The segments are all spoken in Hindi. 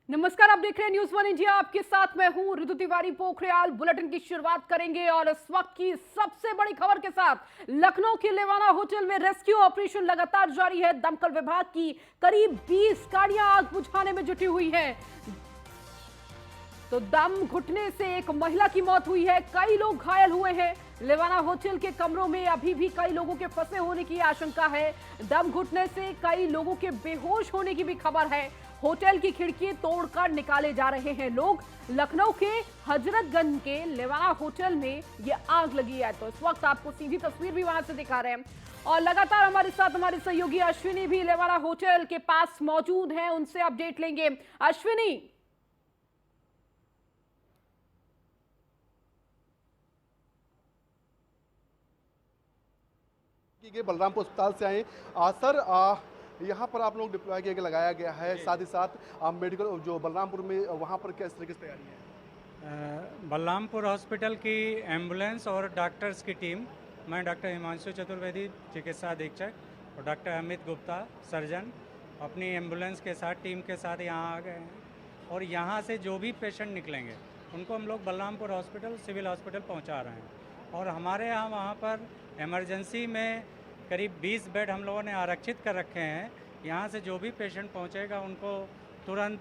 नमस्कार, आप देख रहे हैं न्यूज़ वन इंडिया। आपके साथ मैं हूं ऋतु तिवारी। पोखरियाल बुलेटिन की शुरुआत करेंगे और इस वक्त की सबसे बड़ी खबर के साथ। लखनऊ के लेवाना होटल में रेस्क्यू ऑपरेशन लगातार जारी है। दमकल विभाग की करीब 20 गाड़ियां आग बुझाने में जुटी हुई हैं। तो दम घुटने से एक महिला की मौत हुई है, कई लोग घायल हुए हैं। लेवाना होटल के कमरों में अभी भी कई लोगों के फंसे होने की आशंका है। दम घुटने से कई लोगों के बेहोश होने की भी खबर है। होटल की खिड़की तोड़कर निकाले जा रहे हैं लोग। लखनऊ के हजरतगंज के लेवाना होटल में यह आग लगी है। तो इस वक्त आपको सीधी तस्वीर भी वहां से दिखा रहे हैं और लगातार हमारे साथ हमारे सहयोगी अश्विनी भी लेवाना होटल के पास मौजूद हैं, उनसे अपडेट लेंगे। अश्विनी, बलरामपुर अस्पताल से आए सर, यहाँ पर आप लोग डिप्लॉय किया लगाया गया है, साथ ही साथ मेडिकल जो बलरामपुर में वहाँ पर किस तरीके से तैयारी है? बलरामपुर हॉस्पिटल की एम्बुलेंस और डॉक्टर्स की टीम, मैं डॉक्टर हिमांशु चतुर्वेदी चिकित्सा अधीक्षक और डॉक्टर अमित गुप्ता सर्जन, अपनी एम्बुलेंस के साथ टीम के साथ यहाँ आ गए हैं और यहाँ से जो भी पेशेंट निकलेंगे उनको हम लोग बलरामपुर हॉस्पिटल सिविल हॉस्पिटल पहुँचा रहे हैं। और हमारे यहाँ वहाँ पर इमरजेंसी में करीब 20 बेड हम लोगों ने आरक्षित कर रखे हैं। यहाँ से जो भी पेशेंट पहुँचेगा उनको तुरंत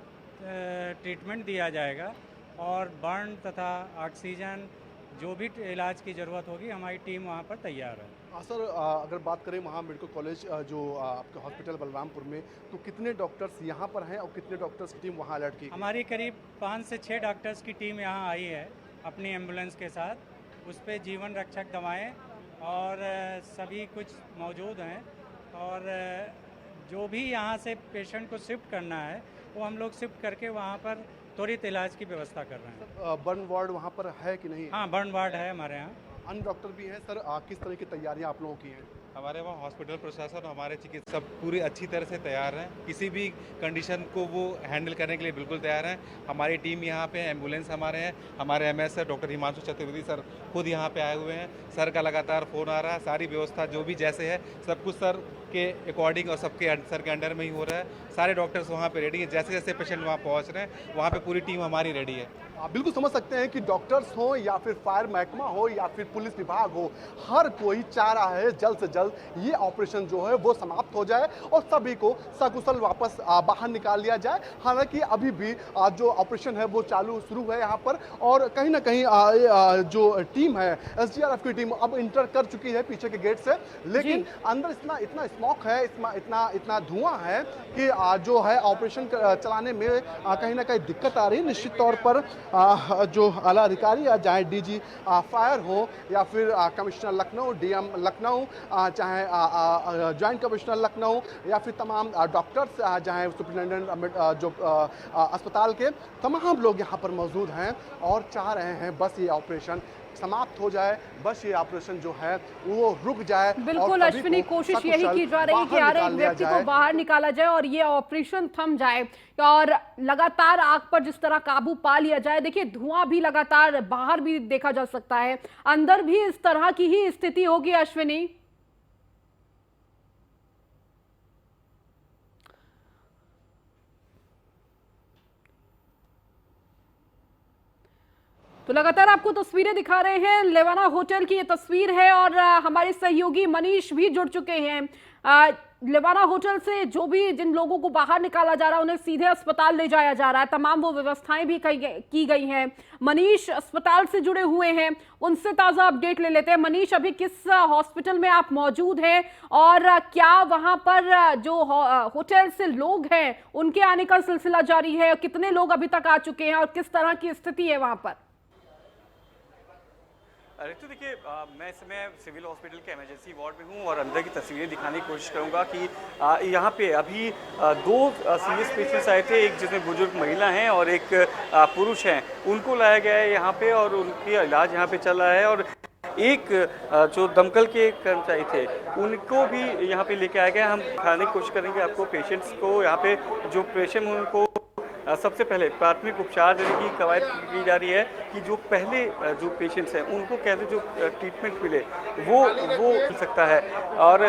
ट्रीटमेंट दिया जाएगा और बर्न तथा ऑक्सीजन जो भी इलाज की ज़रूरत होगी हमारी टीम वहाँ पर तैयार है। सर, अगर बात करें वहाँ मेडिकल कॉलेज जो आपके हॉस्पिटल बलरामपुर में, तो कितने डॉक्टर्स यहाँ पर हैं और कितने डॉक्टर्स की टीम वहाँ अलर्ट की? हमारी करीब 5 से 6 डॉक्टर्स की टीम यहाँ आई है अपनी एम्बुलेंस के साथ। उस पर जीवन रक्षक दवाएँ और सभी कुछ मौजूद हैं और जो भी यहाँ से पेशेंट को शिफ्ट करना है वो हम लोग शिफ्ट करके वहाँ पर त्वरित इलाज की व्यवस्था कर रहे हैं। बर्न वार्ड वहाँ पर है कि नहीं? हाँ, बर्न वार्ड है हमारे यहाँ। अन्य डॉक्टर भी हैं सर, किस तरह की तैयारियाँ आप लोगों की हैं? हमारे वहाँ हॉस्पिटल प्रशासन और हमारे चिकित्सक पूरी अच्छी तरह से तैयार हैं, किसी भी कंडीशन को वो हैंडल करने के लिए बिल्कुल तैयार हैं। हमारी टीम यहाँ पे, एम्बुलेंस हमारे हैं, हमारे MS sir doctor Himanshu Chaturvedi sir खुद यहाँ पे आए हुए हैं। सर का लगातार फ़ोन आ रहा है, सारी व्यवस्था जो भी जैसे है सब कुछ सर के अकॉर्डिंग और सबके सर के अंडर में ही हो रहा है। सारे डॉक्टर्स वहाँ पे रेडी हैं, जैसे जैसे पेशेंट वहाँ पहुँच रहे हैं वहाँ पे पूरी टीम हमारी रेडी है। आप बिल्कुल समझ सकते हैं कि डॉक्टर्स हो या फिर फायर महकमा हो या फिर पुलिस विभाग हो, हर कोई चाह रहा है जल्द से जल्द ये ऑपरेशन जो है वो समाप्त हो जाए और सभी को सकुशल वापस बाहर निकाल लिया जाए। हालांकि अभी भी जो ऑपरेशन है वो शुरू है यहाँ पर और कहीं ना कहीं जो टीम है एसडीआरएफ की टीम अब इंटर कर चुकी है पीछे के गेट से, लेकिन अंदर इतना स्मोक है, इतना धुआं है कि जो है ऑपरेशन चलाने में कहीं ना कहीं दिक्कत आ रही है। निश्चित तौर पर जो आला अधिकारी चाहे डीजी फायर हो या फिर कमिश्नर लखनऊ, डीएम लखनऊ, चाहे जॉइंट कमिश्नर लखनऊ या फिर तमाम डॉक्टर्स, चाहे सुप्रिंटेंडेंट जो अस्पताल के तमाम लोग यहाँ पर मौजूद हैं और चाह रहे हैं बस ये ऑपरेशन समाप्त हो जाए, बस ये ऑपरेशन जो है वो रुक जाए। बिल्कुल अश्विनी, कोशिश यही की जा रही है कि हर एक व्यक्ति को बाहर निकाला जाए और ये ऑपरेशन थम जाए और लगातार आग पर जिस तरह काबू पा लिया जाए। देखिए, धुआं भी लगातार बाहर भी देखा जा सकता है, अंदर भी इस तरह की ही स्थिति होगी अश्विनी। तो लगातार आपको तस्वीरें दिखा रहे हैं, लेवाना होटल की ये तस्वीर है और हमारे सहयोगी मनीष भी जुड़ चुके हैं। लेवाना होटल से जो भी जिन लोगों को बाहर निकाला जा रहा है उन्हें सीधे अस्पताल ले जाया जा रहा है, तमाम वो व्यवस्थाएं भी की गई हैं। मनीष अस्पताल से जुड़े हुए हैं, उनसे ताज़ा अपडेट ले लेते हैं। मनीष, अभी किस हॉस्पिटल में आप मौजूद हैं और क्या वहां पर जो होटल से लोग हैं उनके आने का सिलसिला जारी है? कितने लोग अभी तक आ चुके हैं और किस तरह की स्थिति है वहां पर? तो देखिए, मैं इस समय सिविल हॉस्पिटल के इमरजेंसी वार्ड में हूँ और अंदर की तस्वीरें दिखाने की कोशिश करूँगा कि यहाँ पे अभी 2 सीरियस पेशेंट्स आए थे, एक जिसमें बुजुर्ग महिला हैं और एक पुरुष हैं। उनको लाया गया है यहाँ पे और उनका इलाज यहाँ पे चल रहा है और एक जो दमकल के कर्मचारी थे उनको भी यहाँ पे लेके आया गया। हम दिखाने की कोशिश करेंगे आपको पेशेंट्स को। यहाँ पे जो पेशेंट उनको सबसे पहले प्राथमिक उपचार देने की कवायद की जा रही है कि जो पहले जो पेशेंट्स हैं उनको कैसे जो ट्रीटमेंट मिले वो मिल सकता है। और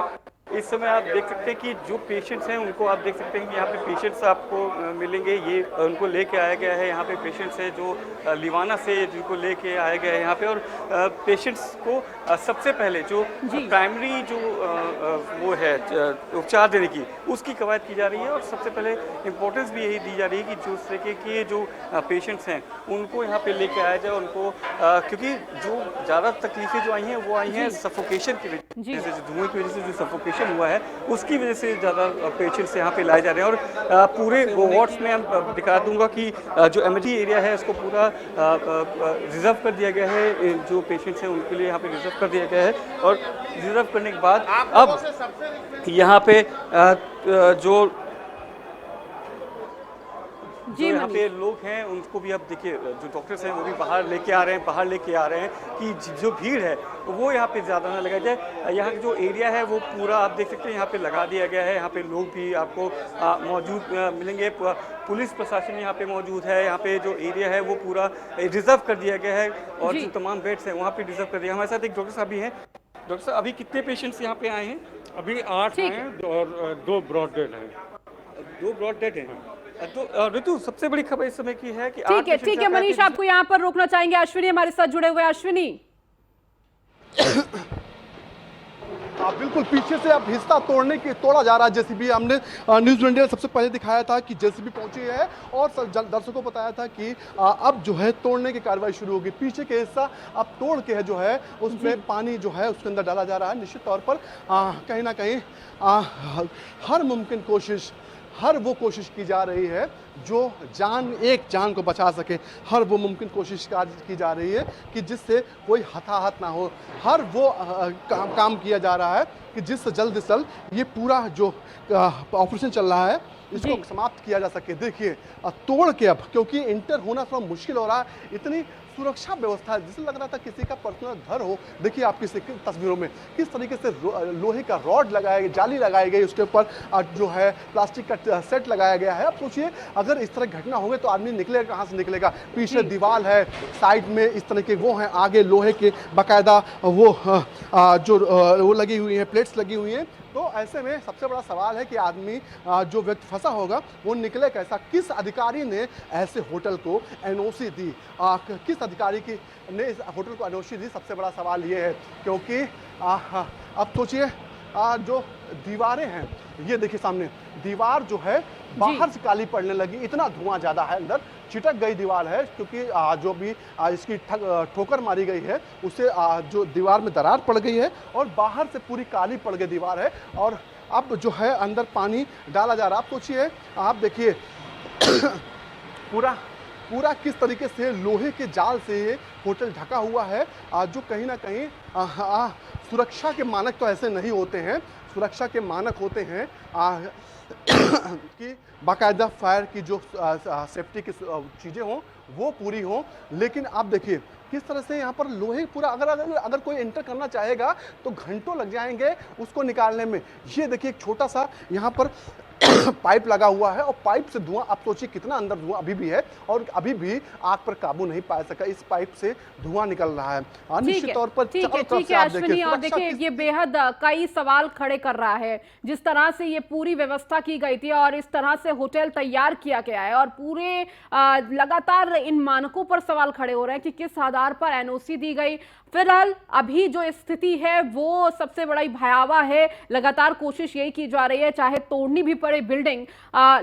इस समय आप देख सकते हैं कि जो पेशेंट्स हैं उनको आप देख सकते हैं कि यहाँ पे पेशेंट्स आपको मिलेंगे। ये उनको लेके आया गया है। यहाँ पे पेशेंट्स हैं जो लिवाना से जिनको लेके आया गया है यहाँ पे। और पेशेंट्स को सबसे पहले जो प्राइमरी जो वो है उपचार देने की, उसकी कवायद की जा रही है। और सबसे पहले इम्पोर्टेंस भी यही दी जा रही है कि जो इस तरीके के जो पेशेंट्स हैं उनको यहाँ पे लेके आया जाए उनको, क्योंकि जो ज़्यादा तकलीफें जो आई हैं वो आई हैं सफोकेशन की वजह से, धुएं की वजह से जो सफोकेशन हुआ है उसकी वजह से ज़्यादा पेशेंट्स यहाँ पे लाए जा रहे हैं। और पूरे वार्ड्स में हम दिखा दूंगा कि जो एमरजेंसी एरिया है उसको पूरा रिजर्व कर दिया गया है। जो पेशेंट्स हैं उनके लिए यहाँ पे रिजर्व कर दिया गया है। और रिजर्व करने के बाद अब यहाँ पे जो यहाँ पे लोग हैं उनको भी अब देखिए, जो डॉक्टर्स हैं वो भी बाहर लेके आ रहे हैं कि जो भीड़ है वो यहाँ पे ज़्यादा ना लगाई जाए। यहाँ का जो एरिया है वो पूरा आप देख सकते हैं यहाँ पे लगा दिया गया है। यहाँ पे लोग भी आपको मौजूद मिलेंगे। पुलिस प्रशासन यहाँ पे मौजूद है। यहाँ पे जो एरिया है वो पूरा रिजर्व कर दिया गया है और जो तमाम बेड्स हैं वहाँ पे रिजर्व कर दिया। हमारे साथ एक डॉक्टर साहब भी हैं। डॉक्टर साहब, अभी कितने पेशेंट्स यहाँ पे आए हैं? अभी 8 हैं और 2 ब्रॉड डेड हैं। 2 ब्रॉड डेड हैं। तो ऋतु, सबसे बड़ी खबर इस समय की है कि ठीक है मनीष, आपको यहाँ पर रोकना चाहेंगे। अश्विनी हमारे साथ जुड़े हुए। अश्विनी, बिल्कुल पीछे से अब हिस्सा तोड़ा जा रहा है जेसीबी। हमने न्यूज़ इंडिया सबसे पहले दिखाया था कि जेसीबी पहुंची है और दर्शकों को बताया था कि अब जो है तोड़ने की कार्रवाई शुरू होगी। पीछे के हिस्सा अब तोड़ के है जो है उसमें पानी जो है उसके अंदर डाला जा रहा है। निश्चित तौर पर कहीं ना कहीं हर मुमकिन कोशिश, हर वो कोशिश की जा रही है जो एक जान को बचा सके। हर वो मुमकिन कोशिश की जा रही है कि जिससे कोई हताहत ना हो। हर वो काम किया जा रहा है कि जिससे जल्द से जल्द ये पूरा जो ऑपरेशन चल रहा है इसको समाप्त किया जा सके। देखिए तोड़ के अब, क्योंकि इंटर होना थोड़ा मुश्किल हो रहा है। इतनी सुरक्षा व्यवस्था है, जिसे लग रहा था किसी का पर्सनल घर हो। देखिए आपकी तस्वीरों में किस तरीके से लोहे का रॉड लगाया गया, जाली लगाई गई, उसके ऊपर जो है प्लास्टिक का सेट लगाया गया है। अब सोचिए अगर इस तरह घटना हो गई तो आदमी निकलेगा कहाँ से निकलेगा? पीछे दीवार है, साइड में इस तरह के वो हैं, आगे लोहे के बाकायदा वो लगी हुई है, प्लेट्स लगी हुई हैं। तो ऐसे में सबसे बड़ा सवाल है कि आदमी जो व्यक्ति फंसा होगा वो निकले कैसा? किस अधिकारी ने ऐसे होटल को एनओसी दी? किस अधिकारी ने इस होटल को एनओसी दी? सबसे बड़ा सवाल ये है, क्योंकि अब सोचिए जो दीवारें हैं, ये देखिए सामने दीवार जो है बाहर से काली पड़ने लगी। इतना धुआं ज़्यादा है, अंदर चिटक गई दीवार है, क्योंकि जो भी इसकी ठोकर मारी गई है उससे जो दीवार में दरार पड़ गई है और बाहर से पूरी काली पड़ गई दीवार है। और अब जो है अंदर पानी डाला जा रहा है। आप सोचिए, आप देखिए पूरा किस तरीके से लोहे के जाल से ये होटल ढका हुआ है, जो कहीं ना कहीं सुरक्षा के मानक तो ऐसे नहीं होते हैं। सुरक्षा के मानक होते हैं कि बाकायदा फायर की जो सेफ्टी की चीज़ें हों वो पूरी हों। लेकिन आप देखिए किस तरह से यहाँ पर लोहे पूरा, अगर कोई एंटर करना चाहेगा तो घंटों लग जाएंगे उसको निकालने में। ये देखिए एक छोटा सा यहाँ पर पाइप लगा हुआ है और पाइप से धुआं, आप सोचिए कितना अंदर धुआं अभी भी है और अभी भी आग पर काबू नहीं पा सका। इस पाइप से धुआं निकल रहा है। निश्चित तौर पर ठीक है अश्विनी, और देखिए ये बेहद कई सवाल खड़े कर रहा है। जिस तरह से ये पूरी व्यवस्था की गई थी और इस तरह से होटल तैयार किया गया है और पूरे लगातार इन मानकों पर सवाल खड़े हो रहे हैं कि किस आधार पर एनओसी दी गई। फिलहाल अभी जो स्थिति है वो सबसे बड़ा भयावह है। लगातार कोशिश यही की जा रही है, चाहे तोड़नी भी पड़े बिल्डिंग,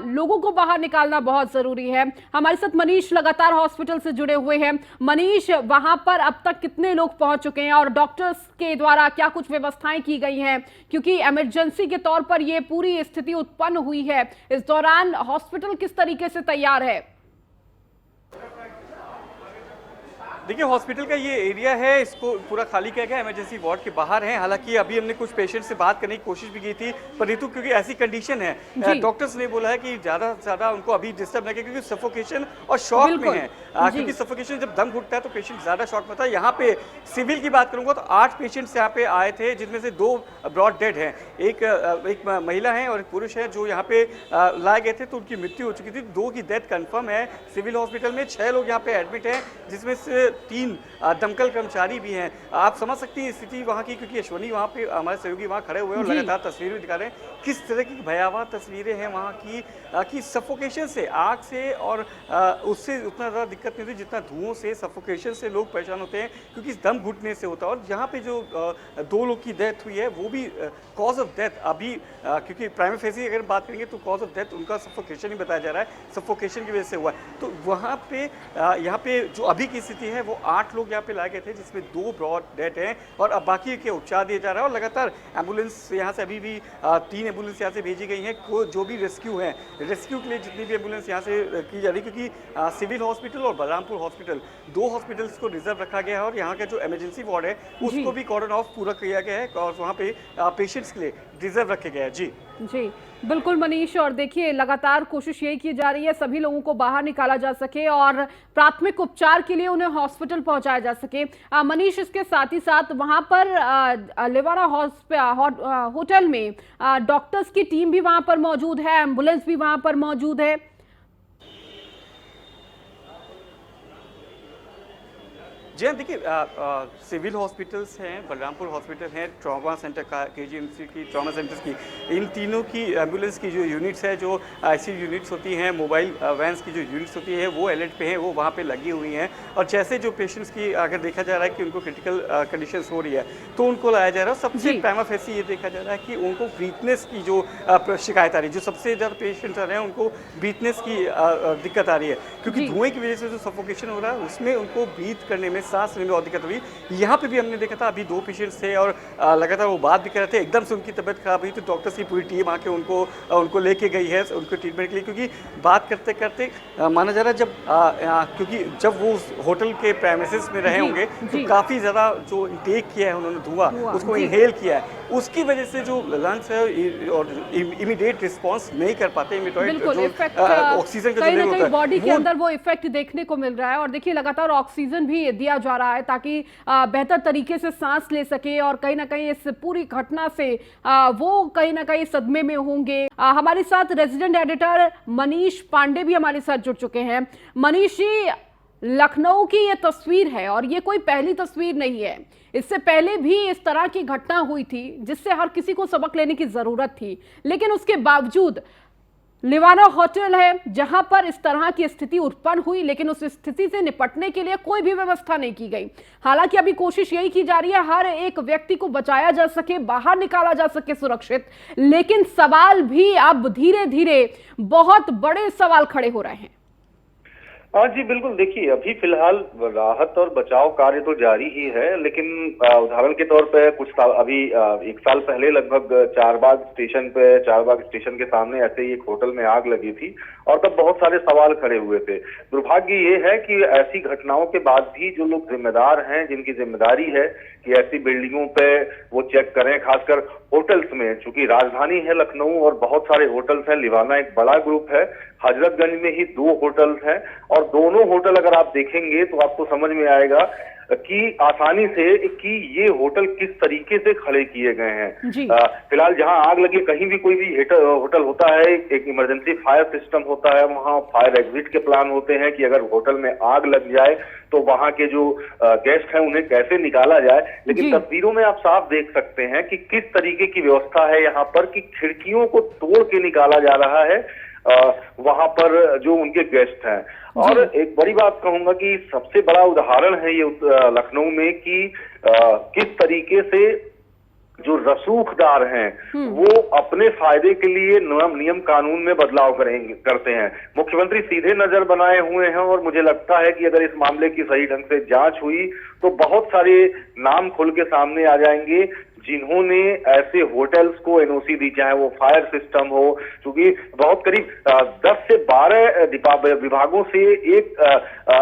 लोगों को बाहर निकालना बहुत जरूरी है। हमारे साथ मनीष लगातार हॉस्पिटल से जुड़े हुए हैं। मनीष, वहां पर अब तक कितने लोग पहुंच चुके हैं और डॉक्टर्स के द्वारा क्या कुछ व्यवस्थाएं की गई हैं? क्योंकि इमरजेंसी के तौर पर यह पूरी स्थिति उत्पन्न हुई है, इस दौरान हॉस्पिटल किस तरीके से तैयार है? देखिए हॉस्पिटल का ये एरिया है, इसको पूरा खाली किया गया, इमरजेंसी वार्ड के बाहर है। हालांकि अभी हमने कुछ पेशेंट से बात करने की कोशिश भी की थी, पर ऋतु क्योंकि ऐसी कंडीशन है, डॉक्टर्स ने बोला है कि ज़्यादा से ज़्यादा उनको अभी डिस्टर्ब न करें, क्योंकि सफोकेशन और शॉक में है। क्योंकि सफोकेशन जब दम घुटता है तो पेशेंट ज़्यादा शॉक में होता है। यहाँ पे सिविल की बात करूँगा तो 8 पेशेंट्स यहाँ पे आए थे, जिनमें से 2 ब्रॉड डेड हैं। एक महिला है और एक पुरुष है जो यहाँ पे लाए गए थे तो उनकी मृत्यु हो चुकी थी। 2 की डेथ कन्फर्म है सिविल हॉस्पिटल में। 6 लोग यहाँ पे एडमिट हैं, जिसमें से 3 दमकल कर्मचारी भी हैं। आप समझ सकती हैं स्थिति वहाँ की, क्योंकि अश्वनी वहाँ पे हमारे सहयोगी वहाँ खड़े हुए हैं और लगातार तस्वीरें भी दिखा रहे हैं किस तरह की भयावह तस्वीरें हैं वहाँ की सफोकेशन से, आग से और उससे उतना ज़्यादा दिक्कत नहीं होती जितना धुओं से, सफोकेशन से लोग परेशान होते हैं, क्योंकि दम घुटने से होता है। और यहाँ पे जो 2 लोग की डेथ हुई है वो भी कॉज ऑफ डेथ अभी, क्योंकि प्राइमरी फेसी अगर बात करेंगे तो कॉज ऑफ डेथ उनका सफोकेशन ही बताया जा रहा है, सफोकेशन की वजह से हुआ है। तो वहाँ पे यहाँ पे जो अभी की स्थिति है वो 8 लोग यहाँ पे लाए गए थे, जिसमें 2 ब्रॉड डेथ हैं और अब बाकी के उपचार दिए जा रहा है। और लगातार एम्बुलेंस यहाँ से अभी भी 3 एम्बुलेंस यहाँ से भेजी गई हैं, जो भी रेस्क्यू है, रेस्क्यू के लिए जितनी भी एम्बुलेंस यहाँ से की जा रही है, क्योंकि सिविल हॉस्पिटल और बलरामपुर हॉस्पिटल 2 हॉस्पिटल्स को रिजर्व रखा गया है और यहाँ का जो इमरजेंसी वार्ड है उसको भी कॉर्डन ऑफ पूरा किया गया है और वहाँ पे पेशेंट्स के लिए रिजर्व रखे गए हैं। जी बिल्कुल मनीष, और देखिए लगातार कोशिश यही की जा रही है सभी लोगों को बाहर निकाला जा सके और प्राथमिक उपचार के लिए उन्हें हॉस्पिटल पहुंचाया जा सके। मनीष, इसके साथ ही साथ वहां पर लेवाना होटल में डॉक्टर्स की टीम भी वहां पर मौजूद है, एम्बुलेंस भी वहां पर मौजूद है। जी हाँ, देखिए सिविल हॉस्पिटल्स हैं, बलरामपुर हॉस्पिटल हैं, ट्रॉमा सेंटर का KGMC की ट्रॉमा सेंटर्स की, इन तीनों की एम्बुलेंस की जो यूनिट्स है, जो ICU यूनिट्स होती हैं, मोबाइल वैन्स की जो यूनिट्स होती है वो अलर्ट पे हैं, वो वहाँ पे लगी हुई हैं। और जैसे जो पेशेंट्स की अगर देखा जा रहा है कि उनको क्रिटिकल कंडीशंस हो रही है तो उनको लाया जा रहा है। सबसे प्राइमा फेसी ये देखा जा रहा है कि उनको ब्रीथनेस की जो शिकायत आ रही है, जो सबसे ज़्यादा पेशेंट्स आ रहे हैं उनको ब्रीथनेस की दिक्कत आ रही है, क्योंकि धुएँ की वजह से जो सफोकेशन हो रहा है उसमें उनको ब्रीथ करने में, सांस लेने में बहुत दिक्कत हुई। यहाँ पे भी हमने देखा था, अभी 2 पेशेंट्स थे और लगातार वो बात भी कर रहे थे, एकदम से उनकी तबीयत खराब हुई तो डॉक्टर्स की पूरी टीम आके उनको लेके गई है उनको ट्रीटमेंट के लिए, क्योंकि बात करते करते माना जा रहा है क्योंकि जब वो होटल के प्रेमिसेस में रहे होंगे तो काफ़ी ज़्यादा जो इंटेक किया है उन्होंने धुआं उसको इनहेल किया है, उसकी वजह से जो लंग्स है और इमीडिएट रिस्पॉन्स नहीं कर पाते, ऑक्सीजन का जो लेवल बॉडी के अंदर वो इफेक्ट देखने को मिल रहा है। और देखिए लगातार ऑक्सीजन भी दिया जा रहा है ताकि बेहतर तरीके से सांस ले सके, और कहीं ना कहीं इस पूरी घटना से वो कहीं ना कहीं सदमे में होंगे। हमारे साथ रेजिडेंट एडिटर मनीष पांडे भी हमारे साथ जुड़ चुके हैं। मनीष जी, लखनऊ की ये तस्वीर है और ये कोई पहली तस्वीर नहीं है, इससे पहले भी इस तरह की घटना हुई थी जिससे हर किसी को सबक लेने की जरूरत थी, लेकिन उसके बावजूद लेवाना होटल है जहां पर इस तरह की स्थिति उत्पन्न हुई, लेकिन उस स्थिति से निपटने के लिए कोई भी व्यवस्था नहीं की गई। हालांकि अभी कोशिश यही की जा रही है हर एक व्यक्ति को बचाया जा सके, बाहर निकाला जा सके सुरक्षित, लेकिन सवाल भी अब धीरे धीरे बहुत बड़े सवाल खड़े हो रहे हैं। हाँ जी बिल्कुल, देखिए अभी फिलहाल राहत और बचाव कार्य तो जारी ही है, लेकिन उदाहरण के तौर पे कुछ साल अभी 1 साल पहले लगभग चारबाग स्टेशन के सामने ऐसे ही एक होटल में आग लगी थी और तब बहुत सारे सवाल खड़े हुए थे। दुर्भाग्य ये है कि ऐसी घटनाओं के बाद भी जो लोग जिम्मेदार हैं, जिनकी जिम्मेदारी है कि ऐसी बिल्डिंगों पे वो चेक करें, खासकर होटल्स में, चूंकि राजधानी है लखनऊ और बहुत सारे होटल्स हैं, लिवाना एक बड़ा ग्रुप है, हजरतगंज में ही 2 होटल्स हैं और दोनों होटल अगर आप देखेंगे तो आपको समझ में आएगा कि आसानी से कि ये होटल किस तरीके से खड़े किए गए हैं। फिलहाल जहां आग लगी, कहीं भी कोई भी होटल होता है, एक इमरजेंसी फायर सिस्टम होता है, वहां फायर एग्जिट के प्लान होते हैं कि अगर होटल में आग लग जाए तो वहां के जो गेस्ट हैं उन्हें कैसे निकाला जाए। लेकिन तस्वीरों में आप साफ देख सकते हैं कि किस तरीके की व्यवस्था है यहाँ पर कि खिड़कियों को तोड़ के निकाला जा रहा है वहां पर जो उनके गेस्ट हैं। और एक बड़ी बात कहूंगा कि सबसे बड़ा उदाहरण है ये लखनऊ में कि किस तरीके से जो रसूखदार हैं वो अपने फायदे के लिए नियम कानून में बदलाव करते हैं। मुख्यमंत्री सीधे नजर बनाए हुए हैं और मुझे लगता है कि अगर इस मामले की सही ढंग से जांच हुई तो बहुत सारे नाम खुल के सामने आ जाएंगे जिन्होंने ऐसे होटल्स को एनओसी दी, चाहे वो फायर सिस्टम हो, क्योंकि बहुत करीब 10 से 12 विभागों से एक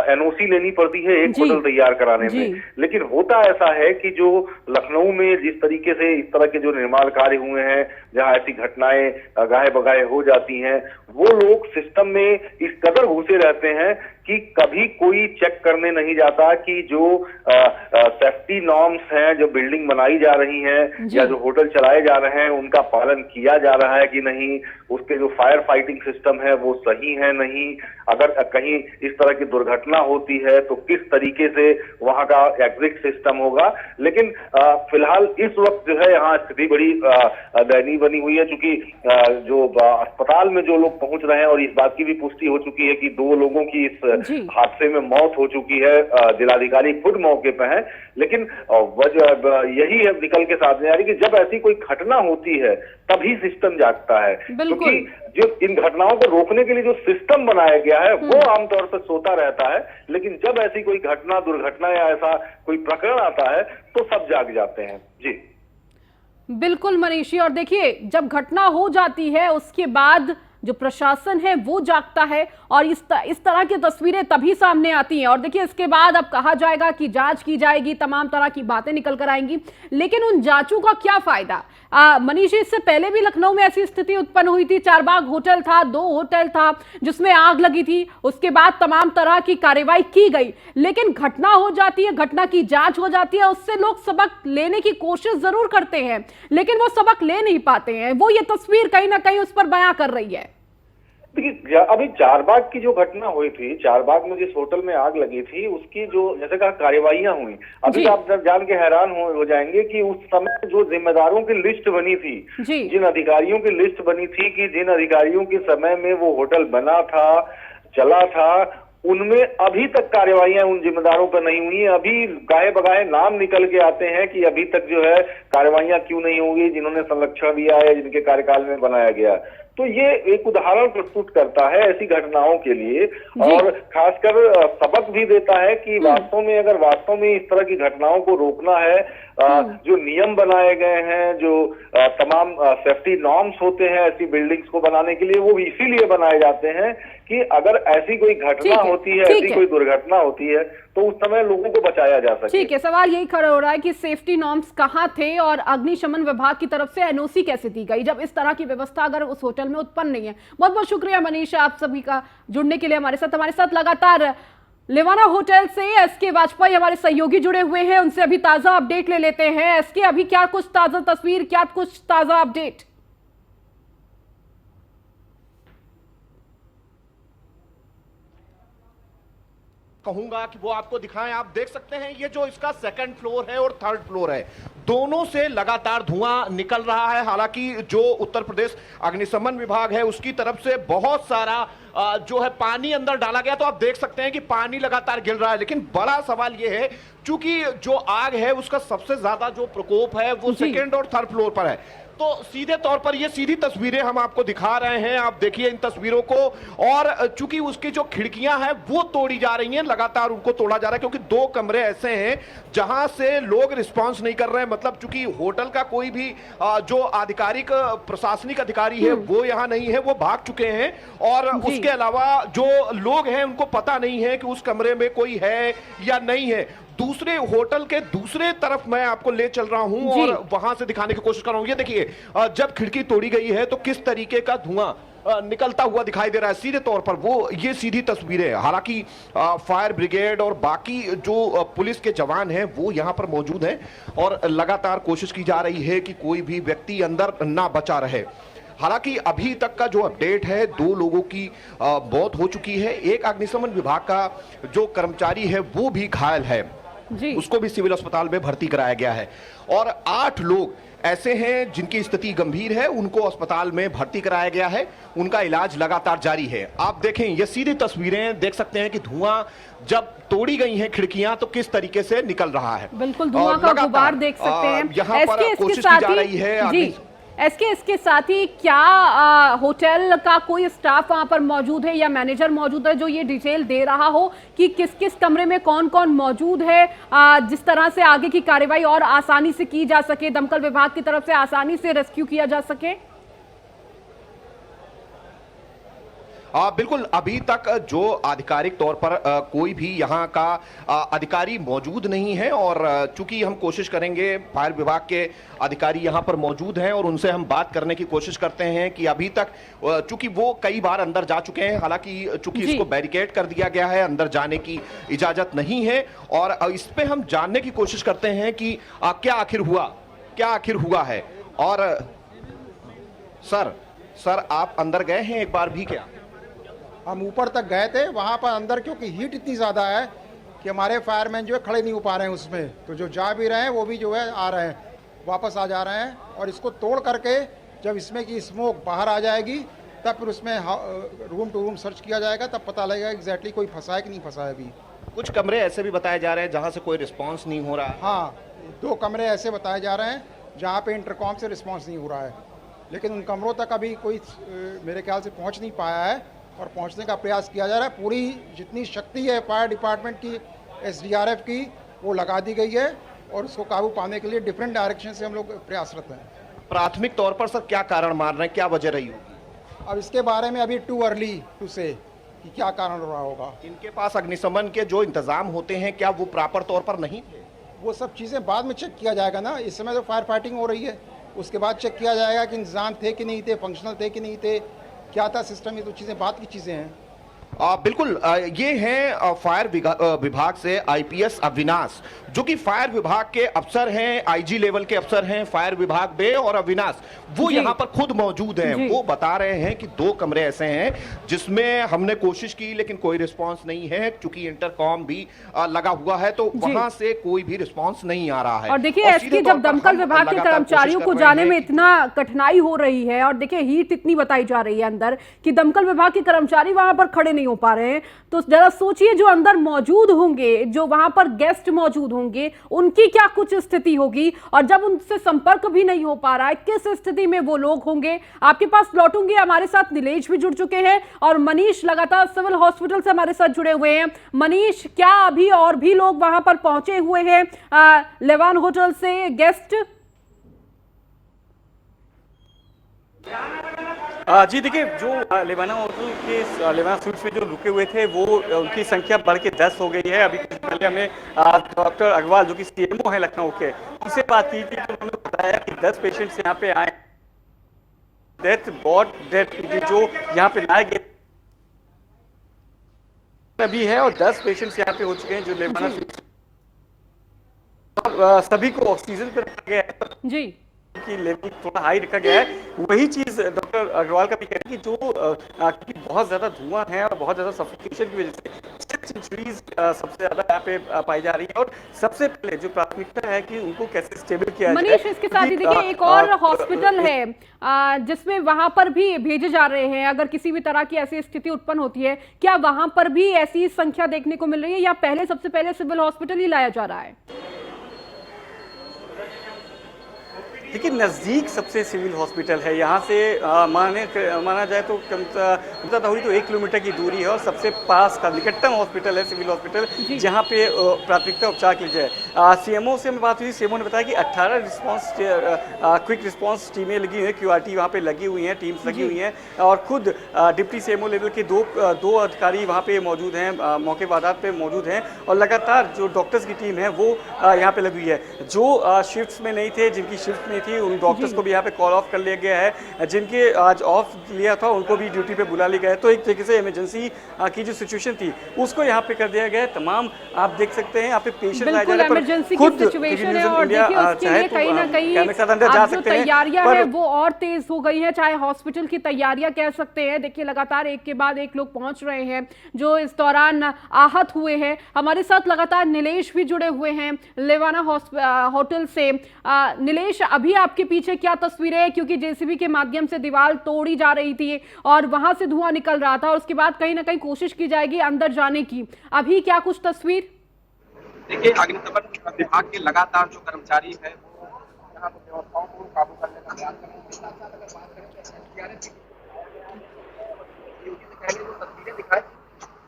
एनओसी लेनी पड़ती है एक होटल तैयार कराने में। लेकिन होता ऐसा है कि जो लखनऊ में जिस तरीके से इस तरह के जो निर्माण कार्य हुए हैं, जहां ऐसी घटनाएं गाहे बगाहे हो जाती हैं, वो लोग सिस्टम में इस कदर घुसे रहते हैं कि कभी कोई चेक करने नहीं जाता कि जो सेफ्टी नॉर्म्स हैं, जो बिल्डिंग बनाई जा रही हैं या जो होटल चलाए जा रहे हैं, उनका पालन किया जा रहा है कि नहीं, उसके जो फायर फाइटिंग सिस्टम है वो सही है नहीं, अगर कहीं इस तरह की दुर्घटना होती है तो किस तरीके से वहां का एग्जिट सिस्टम होगा। लेकिन फिलहाल इस वक्त जो है यहाँ स्थिति बड़ी दयनीय बनी हुई है, क्योंकि जो अस्पताल में जो लोग पहुंच रहे हैं, और इस बात की भी पुष्टि हो चुकी है कि 2 लोगों की इस हादसे में मौत हो चुकी है। जिलाधिकारी खुद मौके पे हैं, लेकिन वजह यही है निकल के सामने आ रही कि जब ऐसी कोई घटना होती है तभी सिस्टम जागता है, क्योंकि जो इन घटनाओं को रोकने के लिए जो सिस्टम बनाया गया है वो आमतौर पर सोता रहता है, लेकिन जब ऐसी कोई घटना, दुर्घटना या ऐसा कोई प्रकरण आता है तो सब जाग जाते हैं। जी बिल्कुल मनीषी, और देखिए जब घटना हो जाती है उसके बाद जो प्रशासन है वो जागता है और इस तरह की तस्वीरें तभी सामने आती हैं। और देखिए इसके बाद अब कहा जाएगा कि जांच की जाएगी, तमाम तरह की बातें निकल कर आएंगी, लेकिन उन जांचों का क्या फायदा? मनीषी, इससे पहले भी लखनऊ में ऐसी स्थिति उत्पन्न हुई थी। चारबाग होटल था, 2 होटल था जिसमें आग लगी थी, उसके बाद तमाम तरह की कार्रवाई की गई, लेकिन घटना हो जाती है, घटना की जांच हो जाती है, उससे लोग सबक लेने की कोशिश जरूर करते हैं, लेकिन वो सबक ले नहीं पाते हैं। वो ये तस्वीर कहीं ना कहीं उस पर बयां कर रही है। देखिए, अभी चारबाग की जो घटना हुई थी, चारबाग में जिस होटल में आग लगी थी, उसकी जो जैसे कहा कार्रवाइयां हुई, अभी आप जान के हैरान हो जाएंगे कि उस समय जो जिम्मेदारों की लिस्ट बनी थी, जिन अधिकारियों की लिस्ट बनी थी कि जिन अधिकारियों के समय में वो होटल बना था, चला था, उनमें अभी तक कार्रवाइयां उन जिम्मेदारों पर नहीं हुई। अभी गाये बगाए नाम निकल के आते हैं कि अभी तक जो है कार्रवाइयां क्यों नहीं होंगी, जिन्होंने संरक्षण दिया है, जिनके कार्यकाल में बनाया गया। तो ये एक उदाहरण प्रस्तुत करता है ऐसी घटनाओं के लिए, और खासकर सबक भी देता है कि वास्तव में इस तरह की घटनाओं को रोकना है, जो नियम बनाए गए हैं, जो तमाम सेफ्टी नॉर्म्स होते हैं ऐसी बिल्डिंग्स को बनाने के लिए, वो इसीलिए बनाए जाते हैं कि अगर ऐसी कोई घटना होती है, ऐसी कोई दुर्घटना होती है, तो उस समय लोगों को बचाया जा सके। ठीक है, सवाल यही खड़ा हो रहा है कि सेफ्टी नॉर्म्स कहाँ थे और अग्निशमन विभाग की तरफ से एनओसी कैसे दी गई, जब इस तरह की व्यवस्था अगर उस होटल में उत्पन्न नहीं है। बहुत बहुत शुक्रिया मनीष, आप सभी का जुड़ने के लिए हमारे साथ लगातार लेवाना होटल से एसके वाजपेयी हमारे सहयोगी जुड़े हुए हैं, उनसे अभी ताजा अपडेट ले लेते हैं। एसके, अभी क्या कुछ ताजा तस्वीर, क्या कुछ ताजा अपडेट? कहूंगा कि वो आपको दिखाएं। आप देख सकते हैं ये जो इसका 2nd फ्लोर है और 3rd फ्लोर है, दोनों से लगातार धुआं निकल रहा है। हालांकि जो उत्तर प्रदेश अग्निशमन विभाग है उसकी तरफ से बहुत सारा जो है पानी अंदर डाला गया, तो आप देख सकते हैं कि पानी लगातार गिर रहा है। लेकिन बड़ा सवाल ये है, चूंकि जो आग है उसका सबसे ज्यादा जो प्रकोप है वो 2nd और 3rd फ्लोर पर है, तो सीधे तौर पर ये सीधी तस्वीरें हम आपको दिखा रहे हैं। आप देखिए इन तस्वीरों को, और चूंकि उसकी जो खिड़कियां हैं वो तोड़ी जा रही हैं, लगातार उनको तोड़ा जा रहा है, क्योंकि 2 कमरे ऐसे हैं जहां से लोग रिस्पांस नहीं कर रहे हैं। मतलब चूंकि होटल का कोई भी जो आधिकारिक प्रशासनिक अधिकारी है वो यहां नहीं है, वो भाग चुके हैं, और उसके अलावा जो लोग हैं उनको पता नहीं है कि उस कमरे में कोई है या नहीं है। दूसरे होटल के दूसरे तरफ मैं आपको ले चल रहा हूं और वहां से दिखाने की कोशिश कर रहा हूं। ये देखिए, जब खिड़की तोड़ी गई है तो किस तरीके का धुआं निकलता हुआ दिखाई दे रहा है सीधे तौर पर। वो ये सीधी तस्वीरें हैं। हालांकि फायर ब्रिगेड और बाकी जो पुलिस के जवान हैं वो यहां पर मौजूद हैं और लगातार कोशिश की जा रही है कि कोई भी व्यक्ति अंदर ना बचा रहे। हालांकि अभी तक का जो अपडेट है, 2 लोगों की मौत हो चुकी है। एक अग्निशमन विभाग का जो कर्मचारी है वो भी घायल है, उसको भी सिविल अस्पताल में भर्ती कराया गया है, और 8 लोग ऐसे हैं जिनकी स्थिति गंभीर है, उनको अस्पताल में भर्ती कराया गया है, उनका इलाज लगातार जारी है। आप देखें ये सीधी तस्वीरें, देख सकते हैं कि धुआं जब तोड़ी गई हैं खिड़कियां तो किस तरीके से निकल रहा है। बिल्कुल धुआं का गुबार देख सकते हैं। यहाँ पर कोशिश की जा रही है। इसके साथ ही क्या होटल का कोई स्टाफ वहां पर मौजूद है या मैनेजर मौजूद है जो ये डिटेल दे रहा हो कि किस किस कमरे में कौन कौन मौजूद है, जिस तरह से आगे की कार्रवाई और आसानी से की जा सके, दमकल विभाग की तरफ से आसानी से रेस्क्यू किया जा सके? बिल्कुल, अभी तक जो आधिकारिक तौर पर कोई भी यहाँ का अधिकारी मौजूद नहीं है और चूंकि हम कोशिश करेंगे, फायर विभाग के अधिकारी यहाँ पर मौजूद हैं और उनसे हम बात करने की कोशिश करते हैं कि अभी तक चूंकि वो कई बार अंदर जा चुके हैं, हालांकि चूंकि इसको बैरिकेड कर दिया गया है, अंदर जाने की इजाजत नहीं है और इस पे हम जानने की कोशिश करते हैं कि क्या आखिर हुआ है। और सर आप अंदर गए हैं एक बार भी क्या? हम ऊपर तक गए थे, वहाँ पर अंदर क्योंकि हीट इतनी ज़्यादा है कि हमारे फायरमैन जो है खड़े नहीं हो पा रहे हैं उसमें, तो जो जा भी रहे हैं वो भी जो है आ रहे हैं, वापस आ जा रहे हैं। और इसको तोड़ करके जब इसमें की स्मोक बाहर आ जाएगी तब फिर उसमें रूम टू रूम सर्च किया जाएगा, तब पता लगेगा एग्जैक्टली कोई फंसा है कि नहीं फंसा है। अभी कुछ कमरे ऐसे भी बताए जा रहे हैं जहाँ से कोई रिस्पॉन्स नहीं हो रहा है। हाँ, 2 कमरे ऐसे बताए जा रहे हैं जहाँ पे इंटरकॉम से रिस्पॉन्स नहीं हो रहा है, लेकिन उन कमरों तक अभी कोई मेरे ख्याल से पहुँच नहीं पाया है और पहुंचने का प्रयास किया जा रहा है। पूरी जितनी शक्ति है फायर डिपार्टमेंट की, SDRF की, वो लगा दी गई है और उसको काबू पाने के लिए डिफरेंट डायरेक्शन से हम लोग प्रयासरत हैं। प्राथमिक तौर पर सर क्या कारण मान रहे हैं, क्या वजह रही होगी? अब इसके बारे में अभी टू अर्ली टू से कि क्या कारण रहा होगा। इनके पास अग्निशमन के जो इंतजाम होते हैं क्या वो प्रॉपर तौर पर नहीं थे? वो सब चीज़ें बाद में चेक किया जाएगा ना, इस समय तो फायर फाइटिंग हो रही है, उसके बाद चेक किया जाएगा कि इंतजाम थे कि नहीं थे, फंक्शनल थे कि नहीं थे, क्या था सिस्टम। ये तो चीज़ें बात की चीज़ें हैं। बिल्कुल, ये हैं फायर विभाग से IPS अविनाश, जो कि फायर विभाग के अफसर हैं, IG लेवल के अफसर हैं फायर विभाग में। और अविनाश वो यहाँ पर खुद मौजूद हैं, वो बता रहे हैं कि 2 कमरे ऐसे हैं जिसमें हमने कोशिश की लेकिन कोई रिस्पांस नहीं है, क्योंकि इंटरकॉम भी लगा हुआ है, तो वहां से कोई भी रिस्पांस नहीं आ रहा है। और देखिए एसपी, जब दमकल विभाग के कर्मचारियों को जाने में इतना कठिनाई हो रही है और देखिए हीट इतनी बताई जा रही है अंदर कि दमकल विभाग के कर्मचारी वहां पर खड़े नहीं हो पा रहे हैं, तो जरा सोचिए जो अंदर मौजूद होंगे, जो वहां पर गेस्ट मौजूद होंगे, उनकी क्या कुछ स्थिति होगी। और जब उनसे संपर्क भी नहीं हो पा रहा है, किस स्थिति में वो लोग होंगे। आपके पास लौटूंगे, हमारे साथ नीलेश भी जुड़ चुके हैं और मनीष लगातार सिविल हॉस्पिटल से हमारे साथ जुड़े हुए हैं। मनीष, क्या अभी और भी लोग वहां पर पहुंचे हुए हैं लेवान होटल से गेस्ट? जी देखिए, जो लेवाना होटल के लेवाना स्वीट्स में जो रुके हुए थे वो उनकी संख्या बढ़ के 10 हो गई है। अभी कुछ पहले हमने डॉक्टर अग्रवाल जो कि CMO है लखनऊ के, उनसे बात की थी, तो उन्होंने बताया कि 10 पेशेंट्स यहाँ पे आए, डेथ जो यहाँ पे लाए गए अभी है, और 10 पेशेंट्स यहाँ पे हो चुके हैं जो लेवाना स्वीट्स, और सभी को ऑक्सीजन पे रखा गया है जी की लेवल थोड़ा हाई रखा गया है। वही चीज डॉक्टर अग्रवाल का भी कह रहे हैं कि जो बहुत ज्यादा धुआं है और बहुत ज्यादा सफोकेशन की वजह से इंजरीज सबसे ज्यादा यहाँ पे पाई जा रही है, और सबसे पहले जो प्राथमिकता है कि उनको कैसे स्टेबल किया जाए। मनीष, इसके साथ ही देखिए एक और हॉस्पिटल है जिसमें वहां पर भी भेजे जा रहे हैं, अगर किसी भी तरह की ऐसी स्थिति उत्पन्न होती है, क्या वहां पर भी ऐसी संख्या देखने को मिल रही है या पहले सबसे पहले सिविल हॉस्पिटल ही लाया जा रहा है? देखिए, नज़दीक सबसे सिविल हॉस्पिटल है, यहाँ से माना जाए तो हुई तो 1 किलोमीटर की दूरी है, और सबसे पास का निकटतम हॉस्पिटल है सिविल हॉस्पिटल, जहाँ पे प्राथमिकता उपचार की जाए। CMO से हमें बात हुई, CMO ने बताया कि 18 क्विक रिस्पांस टीमें लगी हुई हैं, QRT वहाँ पे लगी हुई हैं, टीम्स लगी हुई हैं, और खुद डिप्टी CMO लेवल के दो अधिकारी वहाँ पे मौजूद हैं, मौके वारदात पे मौजूद हैं, और लगातार जो डॉक्टर्स की टीम है वो यहाँ पे लगी हुई है। जो शिफ्ट्स में नहीं थे, जिनकी शिफ्ट में थी, उन डॉक्टर्स को भी यहाँ पे कॉल ऑफ कर लिया गया है, जिनके आज ऑफ लिया था उनको भी ड्यूटी पे बुला लिया गया है। तो एक तरीके से इमरजेंसी की जो सिचुएशन थी उसको यहाँ पे कर दिया गया है। तमाम आप देख सकते हैं यहाँ पे पेशेंट आए जा रहे हैं, इमरजेंसी की सिचुएशन है, और देखिए उसके लिए कहीं ना कहीं अब जो तैयारियां है वो और तेज हो गई है, चाहे हॉस्पिटल की तैयारियां कह सकते हैं। देखिए लगातार एक के बाद एक लोग पहुंच रहे हैं जो इस दौरान आहत हुए हैं। हमारे साथ लगातार नीलेश भी जुड़े हुए हैं लेवाना होटल से। नीलेश, अभी आपके पीछे क्या तस्वीरें हैं, क्योंकि JCB के माध्यम से दीवार तोड़ी जा रही थी और वहां से धुआं निकल रहा था, और उसके बाद कहीं ना कहीं कोशिश की जाएगी अंदर जाने की, अभी क्या कुछ तस्वीर? देखिए, अग्निशमन विभाग के लगातार जो कर्मचारी है वो यहाँ पर व्यवस्थाओं को काबू करने का प्रयास कर रहे हैं। जो तस्वीरें दिखाई,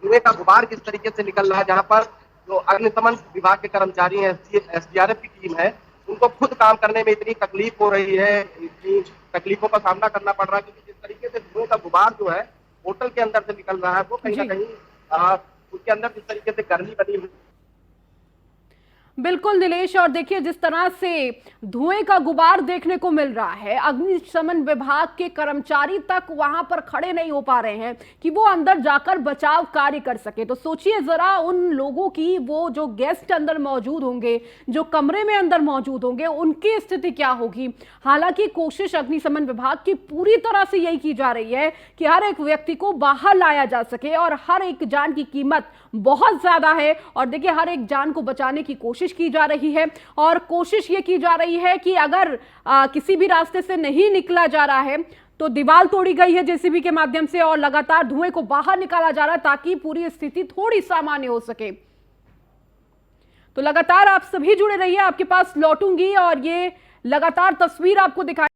धुएं का गुबार किस तरीके से निकल रहा है, जहाँ पर जो अग्निशमन विभाग के कर्मचारी हैं, SDRF की टीम है, उनको खुद काम करने में इतनी तकलीफ हो रही है, इतनी तकलीफों का सामना करना पड़ रहा है, क्योंकि जिस तरीके से धुएं का गुबार जो है होटल के अंदर से निकल रहा है वो कहीं ना जी। कहीं उसके अंदर जिस तरीके से गर्मी बनी हुई। बिल्कुल नीलेश, और देखिए जिस तरह से धुएं का गुबार देखने को मिल रहा है, अग्निशमन विभाग के कर्मचारी तक वहां पर खड़े नहीं हो पा रहे हैं कि वो अंदर जाकर बचाव कार्य कर सके। तो सोचिए जरा उन लोगों की, वो जो गेस्ट अंदर मौजूद होंगे, जो कमरे में अंदर मौजूद होंगे, उनकी स्थिति क्या होगी। हालांकि कोशिश अग्निशमन विभाग की पूरी तरह से यही की जा रही है कि हर एक व्यक्ति को बाहर लाया जा सके, और हर एक जान की कीमत बहुत ज्यादा है। और देखिए हर एक जान को बचाने की कोशिश की जा रही है, और कोशिश ये की जा रही है कि अगर किसी भी रास्ते से नहीं निकला जा रहा है तो दीवार तोड़ी गई है जेसीबी के माध्यम से, और लगातार धुएं को बाहर निकाला जा रहा है ताकि पूरी स्थिति थोड़ी सामान्य हो सके। तो लगातार आप सभी जुड़े रहिए, आपके पास लौटूंगी और ये लगातार तस्वीर आपको दिखाई